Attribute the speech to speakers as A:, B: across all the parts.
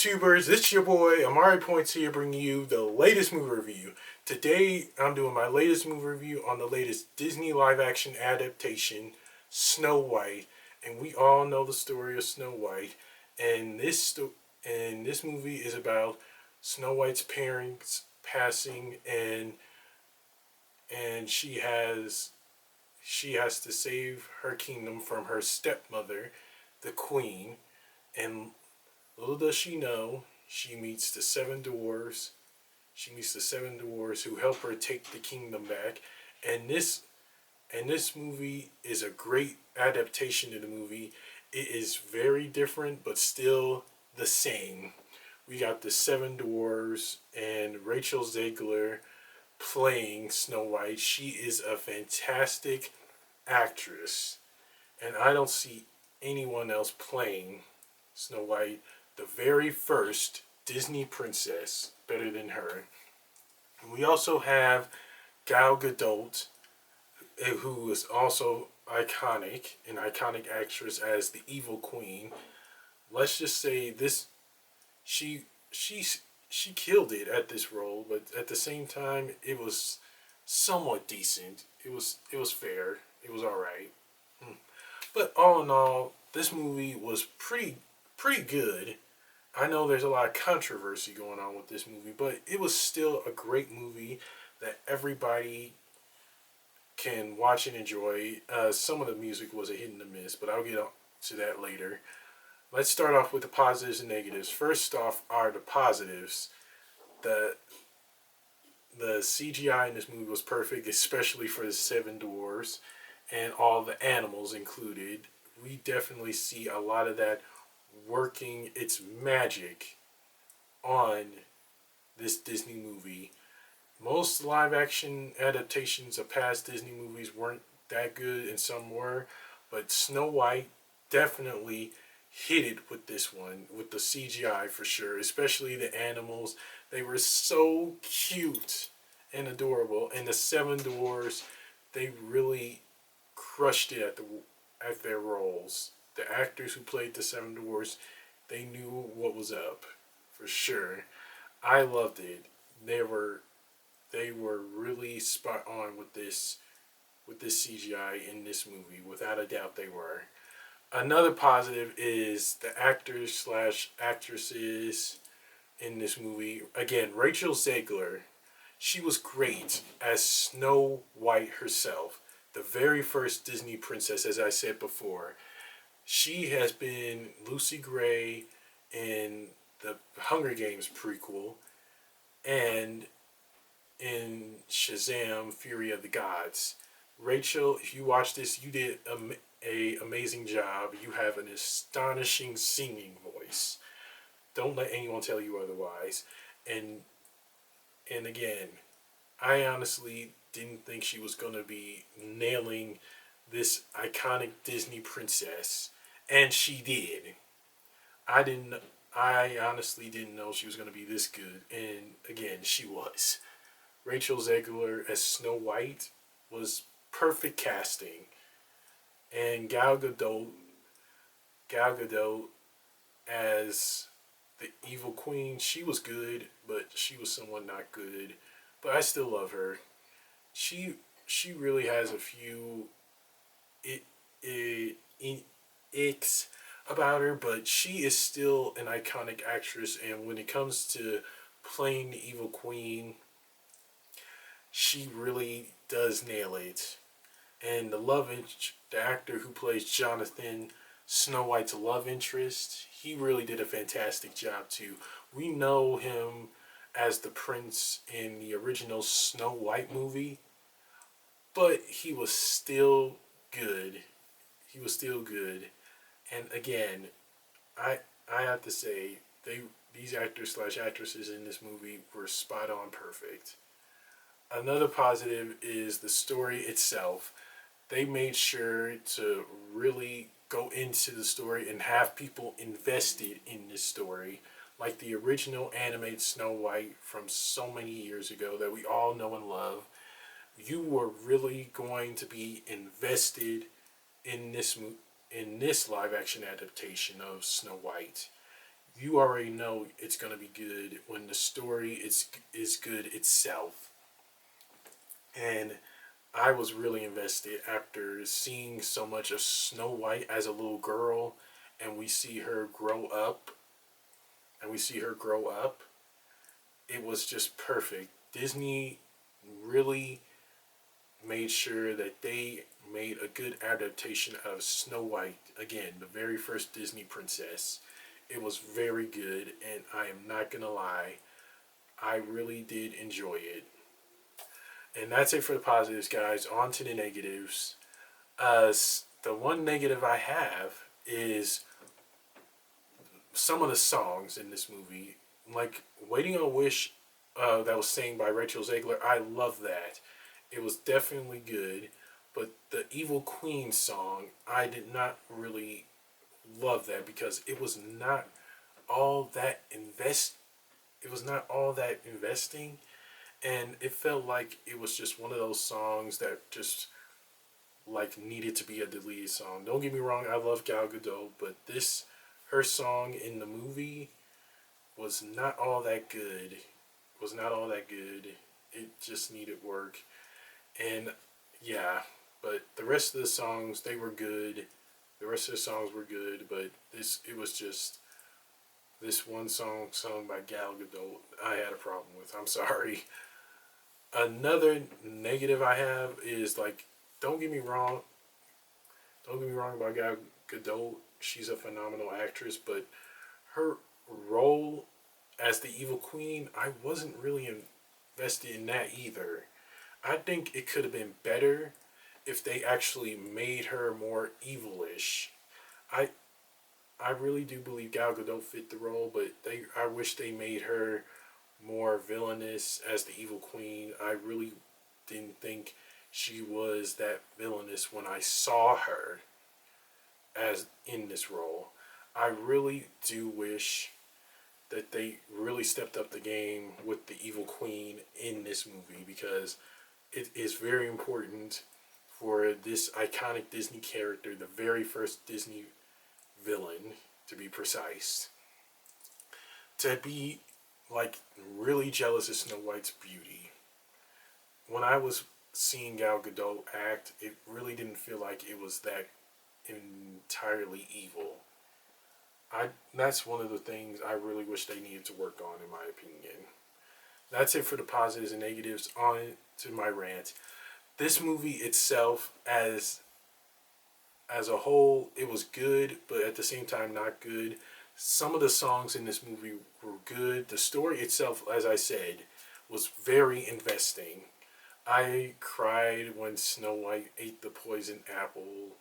A: YouTubers? It's your boy Amari Points here, bringing you the latest movie review. Today, I'm doing my latest movie review on the latest Disney live-action adaptation, Snow White, and we all know the story of Snow White. And this movie is about Snow White's parents passing, and she has to save her kingdom from her stepmother, the queen, and little does she know, she meets the seven dwarves. She meets the seven dwarves who help her take the kingdom back. And this movie is a great adaptation of the movie. It is very different, but still the same. We got the seven dwarves and Rachel Zegler playing Snow White. She is a fantastic actress, and I don't see anyone else playing Snow White, the very first Disney princess, better than her. And we also have Gal Gadot, who is also an iconic actress as the evil queen. Let's just say this, she she she killed it at this role, but at the same time, it was somewhat decent. It was fair. It was all right. But all in all, this movie was pretty good. I know there's a lot of controversy going on with this movie, but it was still a great movie that everybody can watch and enjoy. Some of the music was a hit and a miss, but I'll get on to that later. Let's start off with the positives and negatives. First off are the positives. The the CGI in this movie was perfect, especially for the seven dwarves and all the animals included. We definitely see a lot of that working its magic on this Disney movie. Most live action adaptations of past Disney movies weren't that good, and some were, but Snow White definitely hit it with this one, with the CGI for sure, especially the animals. They were so cute and adorable, and the seven dwarfs, they really crushed it at their roles. The actors who played the seven dwarfs, they knew what was up for sure. I loved it. They were they were really spot on with this CGI in this movie. Without a doubt, they were. Another positive is the actors slash actresses in this movie. Again, Rachel Zegler, she was great as Snow White herself, the very first Disney princess, as I said before. She has been Lucy Gray in the Hunger Games prequel and in Shazam: Fury of the Gods. Rachel, if you watch this, you did a amazing job. You have an astonishing singing voice. Don't let anyone tell you otherwise. And and again, I honestly didn't think she was gonna be nailing this iconic Disney princess, and she did. I didn't. I honestly didn't know she was gonna be this good, and again, she was. Rachel Zegler as Snow White was perfect casting, and Gal Gadot as the evil queen, she was good, but she was somewhat not good. But I still love her. She she really has a few it, it, icks about her, but she is still an iconic actress. And when it comes to playing the evil queen, she really does nail it. And the actor who plays Jonathan, Snow White's love interest, he really did a fantastic job too. We know him as the prince in the original Snow White movie, but he was still good. He was still good. And again, I I have to say these actors slash actresses in this movie were spot on perfect. Another positive is the story itself. They made sure to really go into the story and have people invested in this story, like the original animated Snow White from so many years ago that we all know and love. You were really going to be invested in this live action adaptation of Snow White. you already know it's gonna be good when the story is good itself. And I was really invested after seeing so much of Snow White as a little girl, and we see her grow up, and we see her grow up. It was just perfect. Disney really made sure that they made a good adaptation of Snow White. Again, the very first Disney princess. It was very good, and I am not gonna lie, I really did enjoy it. And that's it for the positives, guys. On to the negatives. The one negative I have is some of the songs in this movie, like "Waiting on a Wish," that was sang by Rachel Zegler. I love that. It was definitely good, but the Evil Queen song, I did not really love that because it was not all that invest. It was not all that investing, and it felt like it was just one of those songs that just like needed to be a deleted song. Don't get me wrong, I love Gal Gadot, but this her song in the movie was not all that good. Was not all that good. It just needed work. And yeah, but the rest of the songs they were good. The rest of the songs were good, but this it was just this one song sung by Gal Gadot I had a problem with. I'm sorry. Another negative I have is like don't get me wrong. Don't get me wrong about Gal Gadot. She's a phenomenal actress, but her role as the evil queen, I wasn't really invested in that either. I think it could have been better if they actually made her more evilish. I I really do believe Gal Gadot fit the role, but I wish they made her more villainous as the evil queen. I really didn't think she was that villainous when I saw her as in this role. I really do wish that they really stepped up the game with the evil queen in this movie because it is very important for this iconic Disney character, the very first Disney villain to be precise, to be like really jealous of Snow White's beauty. When I was seeing Gal Gadot act, it really didn't feel like it was that entirely evil. I That's one of the things I really wish they needed to work on, in my opinion. That's it for the positives and negatives. On to my rant. This movie itself, as a whole, it was good, but at the same time not good. Some of the songs in this movie were good. The story itself, as I said, was very investing. I cried when Snow White ate the poison apple.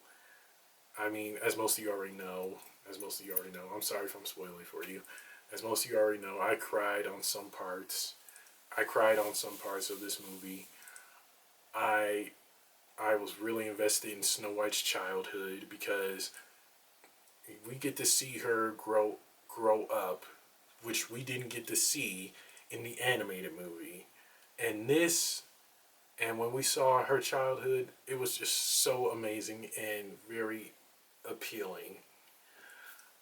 A: I mean, as most of you already know, I'm sorry if I'm spoiling for you. As most of you already know, I cried on some parts. I cried on some parts of this movie. I I was really invested in Snow White's childhood because we get to see her grow up, which we didn't get to see in the animated movie. And this and when we saw her childhood, it was just so amazing and very appealing.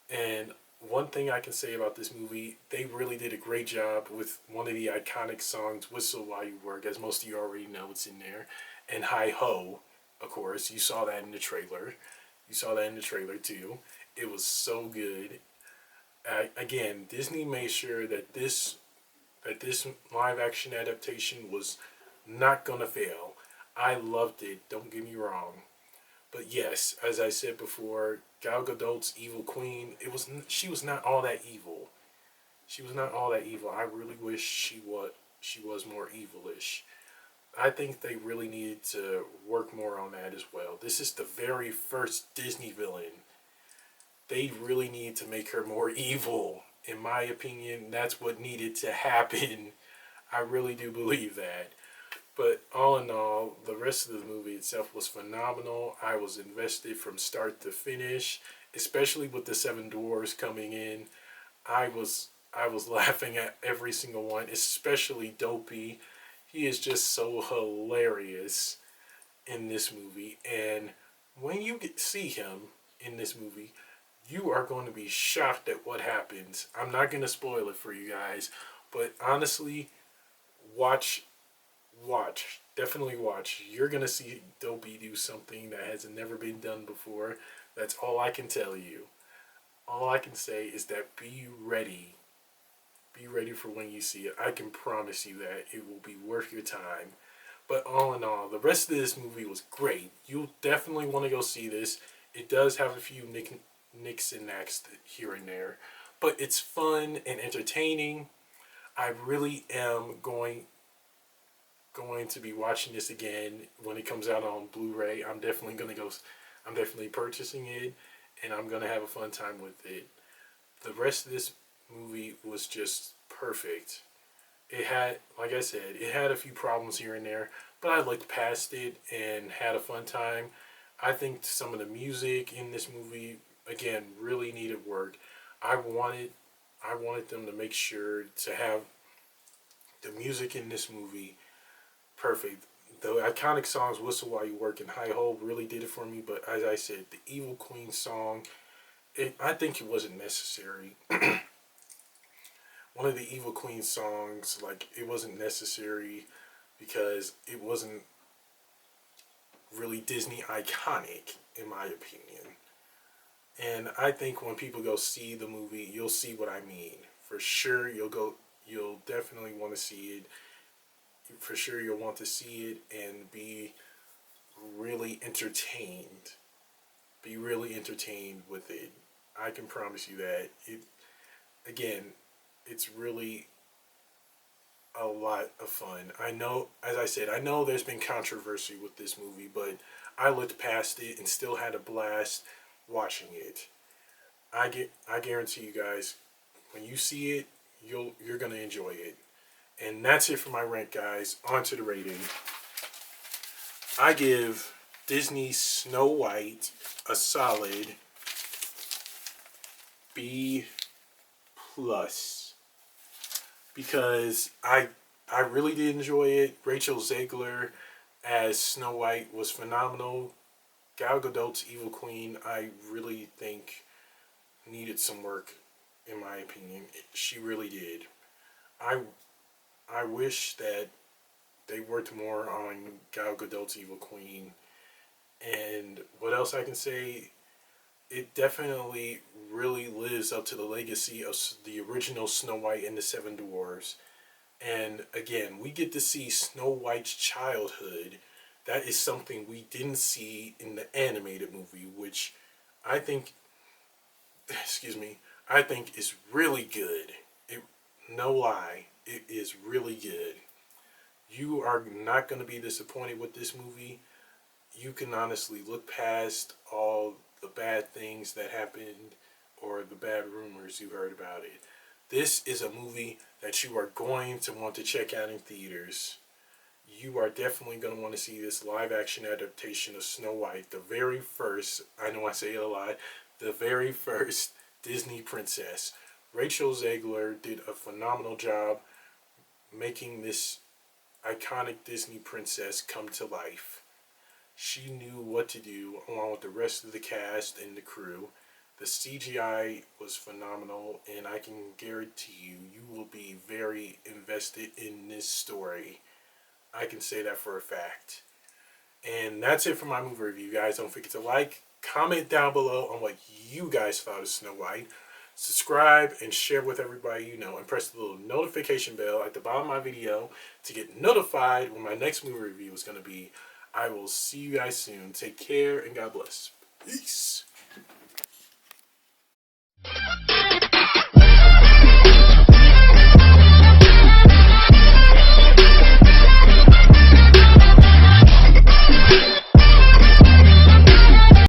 A: And one thing I can say about this movie, they really did a great job with one of the iconic songs, Whistle While You Work, as most of you already know it's in there. And Hi Ho, of course, you saw that in the trailer. You saw that in the trailer too. It was so good. Again, Disney made sure that this live action adaptation was not gonna fail. I loved it, don't get me wrong. But yes, as I said before, Gal Gadot's evil queen, she was not all that evil. She was not all that evil. I really wish she was more evilish. I think they really needed to work more on that as well. This is the very first Disney villain. They really need to make her more evil. In my opinion, that's what needed to happen. I really do believe that. But all in all, the rest of the movie itself was phenomenal. I was invested from start to finish, especially with the Seven Dwarfs coming in. I was laughing at every single one, especially Dopey. He is just so hilarious in this movie, and when you see him in this movie, You are going to be shocked at what happens. I'm not going to spoil it for you guys, but honestly, watch, definitely watch. You're going to see Dopey do something that has never been done before. That's all I can tell you. All I can say is that be ready. Be ready for when you see it. I can promise you that it will be worth your time. But all in all, the rest of this movie was great. You'll definitely want to go see this. It does have a few nicks and knacks here and there, but it's fun and entertaining. I really am going to be watching this again when it comes out on Blu-ray. I'm definitely gonna go. I'm definitely purchasing it, and I'm gonna have a fun time with it. The rest of this movie was just perfect. It had, like I said, it had a few problems here and there, but I looked past it and had a fun time. I think some of the music in this movie, again, really needed work. I wanted, I wanted them to make sure to have the music in this movie perfect. The iconic songs "Whistle While You Work" and "High Hole" really did it for me. But as I said, the Evil Queen song, I think it wasn't necessary. One of the Evil Queen songs, like, it wasn't necessary because it wasn't really Disney iconic, in my opinion. And I think when people go see the movie, you'll see what I mean. For sure, you'll definitely want to see it. For sure, you'll want to see it and be really entertained. Be really entertained with it. I can promise you that. Again, it's really a lot of fun. I know, as I said, I know there's been controversy with this movie, but I looked past it and still had a blast watching it. I guarantee you guys, when you see it, you're gonna enjoy it. And that's it for my rank, guys. On to the rating. I give Disney's Snow White a solid B plus because I really did enjoy it. Rachel Zegler as Snow White was phenomenal. Gal Gadot's Evil Queen, I really think needed some work, in my opinion. She really did. I I wish that they worked more on Gal Gadot's Evil Queen. And what else I can say? It definitely really lives up to the legacy of the original Snow White and the Seven Dwarfs. And again, we get to see Snow White's childhood. That is something we didn't see in the animated movie, which I think, excuse me, I think is really good. It, no lie, it is really good. You are not going to be disappointed with this movie. You can honestly look past all the bad things that happened or the bad rumors you heard about it. This is a movie that you are going to want to check out in theaters. You are definitely going to want to see this live action adaptation of Snow White, the very first, I know I say it a lot, the very first Disney princess. Rachel Zegler did a phenomenal job making this iconic Disney princess come to life. She knew what to do along with the rest of the cast and the crew. The CGI was phenomenal, and I can guarantee you, you will be very invested in this story. I can say that for a fact. And that's it for my movie review, guys. Don't forget to like, comment down below on what you guys thought of Snow White. Subscribe and share with everybody you know, and press the little notification bell at the bottom of my video to get notified when my next movie review is going to be. I will see you guys soon. Take care and God bless. Peace.